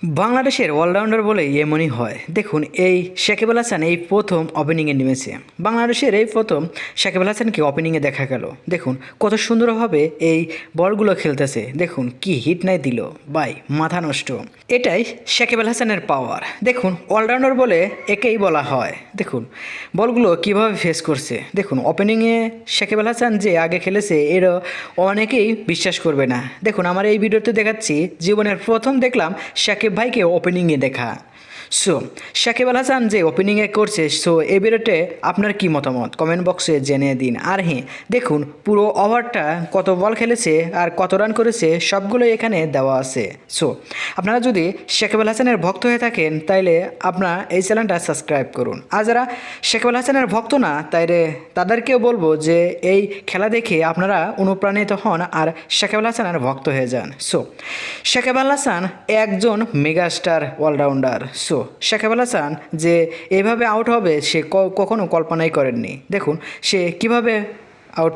বাংলাদেশের অলরাউন্ডার বলে এমনই হয়। দেখুন, এই সাকিব আল হাসান এই প্রথম ওপেনিংয়ে নেমেছে। বাংলাদেশের এই প্রথম সাকিব আল হাসানকে ওপেনিংয়ে দেখা গেল। দেখুন কত সুন্দরভাবে এই বলগুলো খেলতেছে। দেখুন কি হিট নাই দিল, বাই মাথা নষ্ট। এটাই সাকিব আল হাসানের পাওয়ার। দেখুন অলরাউন্ডার বলে একেই বলা হয়। দেখুন বলগুলো কিভাবে ফেস করছে। দেখুন ওপেনিংয়ে সাকিব আল হাসান যে আগে খেলেছে এরও অনেকেই বিশ্বাস করবে না। দেখুন আমার এই ভিডিওতে দেখাচ্ছি জীবনের প্রথম দেখলাম সাকিব ভাইকে ওপেনিংয়ে দেখা। সো সাকিব আল হাসান যে ওপেনিংয়ে করছে, সো এই ভিডিওতে আপনার কি মতামত কমেন্ট বক্সে জেনে দিন। আর হ্যাঁ, দেখুন পুরো ওভারটা কত বল খেলেছে আর কত রান করেছে সবগুলো এখানে দেওয়া আছে। সো আপনারা যদি সাকিব আল হাসানের ভক্ত হয়ে থাকেন তাইলে আপনারা এই চ্যানেলটা সাবস্ক্রাইব করুন। আর যারা সাকিব আল হাসানের ভক্ত না তাইলে তাদেরকেও বলবো যে এই খেলা দেখে আপনারা অনুপ্রাণিত হন আর সাকিব আল হাসানের ভক্ত হয়ে যান। সো সাকিব আল হাসান একজন megastar allrounder. So Shakib Al Hasan যে এভাবে আউট হবে সে কখনো কল্পনাই করেননি। দেখুন সে কিভাবে আউট